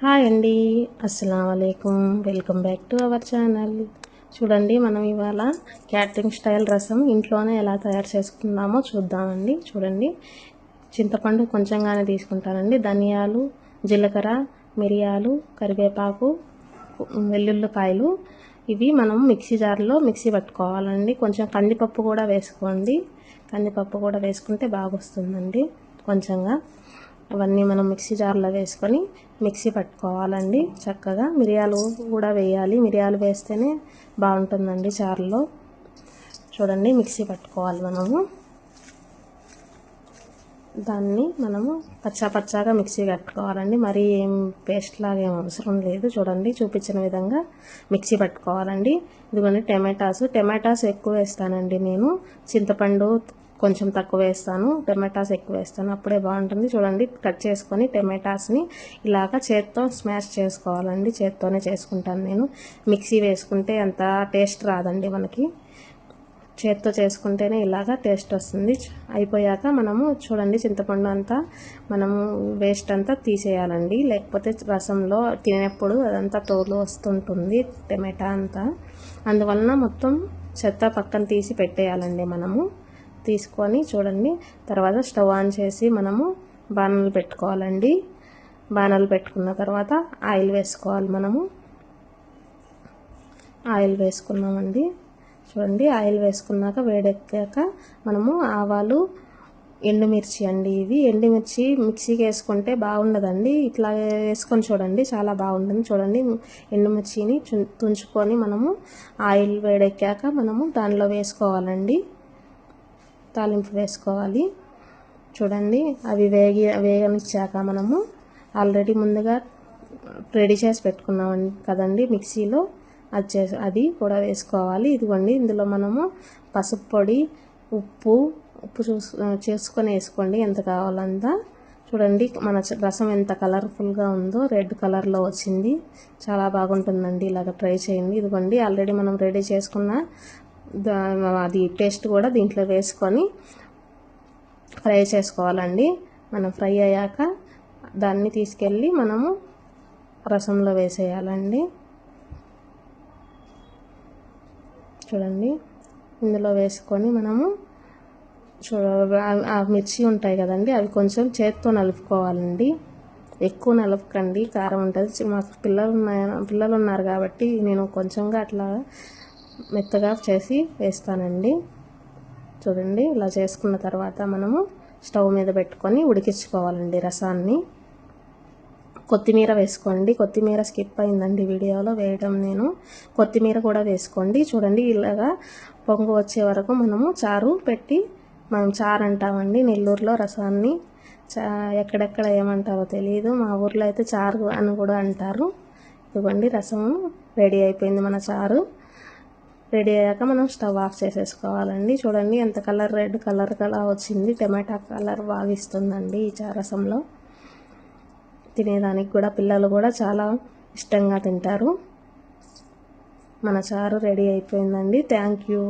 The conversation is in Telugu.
హాయ్ అండి, అస్సలం వాలేకుమ్. Welcome back to our channel. చూడండి, మనం ఇవాళ క్యాటరింగ్ స్టైల్ రసం ఇంట్లోనే ఎలా తయారు చేసుకుందామో చూద్దామండి. చూడండి, చింతపండు కొంచెంగానే తీసుకుంటానండి. ధనియాలు, జీలకర్ర, మిరియాలు, కరివేపాకు, వెల్లుల్లిపాయలు ఇవి మనం మిక్సీ జార్లో మిక్సీ పట్టుకోవాలండి. కొంచెం కందిపప్పు కూడా వేసుకోండి. కందిపప్పు కూడా వేసుకుంటే బాగా వస్తుందండి. కొంచెంగా అవన్నీ మనం మిక్సీ జార్లో వేసుకొని మిక్సీ పట్టుకోవాలండి. చక్కగా మిరియాలు కూడా వేయాలి. మిరియాలు వేస్తేనే బాగుంటుందండి చారులో. చూడండి, మిక్సీ పట్టుకోవాలి మనము. దాన్ని మనము పచ్చాగా మిక్సీ కట్టుకోవాలండి. మరీ ఏం పేస్ట్ లాగా ఏం అవసరం లేదు. చూడండి, చూపించిన విధంగా మిక్సీ పట్టుకోవాలండి. ఇదిగోండి టమాటాస్ ఎక్కువ వేస్తానండి నేను. చింతపండు కొంచెం తక్కువ వేస్తాను, టమాటాస్ ఎక్కువ వేస్తాను, అప్పుడే బాగుంటుంది. చూడండి, కట్ చేసుకొని టమాటాస్ని ఇలాగ చేత్తో స్మాష్ చేసుకోవాలండి. చేత్తోనే చేసుకుంటాను నేను. మిక్సీ వేసుకుంటే అంత టేస్ట్ రాదండి మనకి. చేత్తో చేసుకుంటేనే ఇలాగ టేస్ట్ వస్తుంది. అయిపోయాక మనము చూడండి, చింతపండు అంతా మనము వేస్ట్ అంతా తీసేయాలండి. లేకపోతే రసంలో తినేప్పుడు అదంతా తోలు వస్తుంటుంది టమాటా అంతా. అందువలన మొత్తం చెత్త పక్కన తీసి పెట్టేయాలండి మనము. తీసుకొని చూడండి, తర్వాత స్టవ్ ఆన్ చేసి మనము బాణలు పెట్టుకోవాలండి. బాణలు పెట్టుకున్న తర్వాత ఆయిల్ వేసుకోవాలి. మనము ఆయిల్ వేసుకున్నామండి. చూడండి, ఆయిల్ వేసుకున్నాక వేడెక్కాక మనము ఆవాలు, ఎండుమిర్చి అండి. ఇవి ఎండుమిర్చి మిక్సీకి వేసుకుంటే బాగుండదండి. ఇట్లా వేసుకొని చూడండి, చాలా బాగుంటుంది. చూడండి, ఎండుమిర్చిని తుంచుకొని మనము ఆయిల్ వేడెక్కాక మనము దానిలో వేసుకోవాలండి. తాలింపు వేసుకోవాలి. చూడండి, అవి వేగనిచ్చాక మనము ఆల్రెడీ ముందుగా రెడీ చేసి పెట్టుకున్నాం కదండి మిక్సీలో, అది కూడా వేసుకోవాలి. ఇదిగోండి, ఇందులో మనము పసుపు పొడి, ఉప్పు చేసుకొని వేసుకోండి ఎంత కావాలంతా. చూడండి, మన రసం ఎంత కలర్ఫుల్గా ఉందో, రెడ్ కలర్లో వచ్చింది. చాలా బాగుంటుందండి. ఇలాగ ట్రై చేయండి. ఇదిగోండి, ఆల్రెడీ మనం రెడీ చేసుకున్న అది పేస్ట్ కూడా దీంట్లో వేసుకొని ఫ్రై చేసుకోవాలండి. మనం ఫ్రై అయ్యాక దాన్ని తీసుకెళ్ళి మనము రసంలో వేసేయాలండి. చూడండి, ఇందులో వేసుకొని మనము ఆ మిర్చి ఉంటాయి కదండి, అవి కొంచెం చేత్తో నలుపుకోవాలండి. ఎక్కువ నలుపుకండి, కారం ఉంటుంది. మాకు పిల్లలు ఉన్నారు కాబట్టి నేను కొంచెంగా అట్లా మెత్తగా చేసి వేస్తానండి. చూడండి, ఇలా చేసుకున్న తర్వాత మనము స్టవ్ మీద పెట్టుకొని ఉడికించుకోవాలండి రసాన్ని. కొత్తిమీర వేసుకోండి. కొత్తిమీర స్కిప్ అయిందండి వీడియోలో వేయడం నేను. కొత్తిమీర కూడా వేసుకోండి. చూడండి, ఇలాగా పొంగు వచ్చే వరకు మనము చారు పెట్టి, మనం చారు అంటామండి నెల్లూరులో రసాన్ని. ఎక్కడెక్కడ ఏమంటారో తెలియదు, మా ఊర్లో అయితే చారు అని కూడా అంటారు. ఇదిగోండి, రసము రెడీ అయిపోయింది. మన చారు రెడీ అయ్యాక మనం స్టవ్ ఆఫ్ చేసేసుకోవాలండి. చూడండి, ఎంత రెడ్ కలర్ వచ్చింది. టమాటా కలర్ బాగా ఇస్తుందండి ఈ రసంలో. తినేదానికి కూడా పిల్లలు కూడా చాలా ఇష్టంగా తింటారు. మన చారు రెడీ అయిపోయిందండి. Thank you.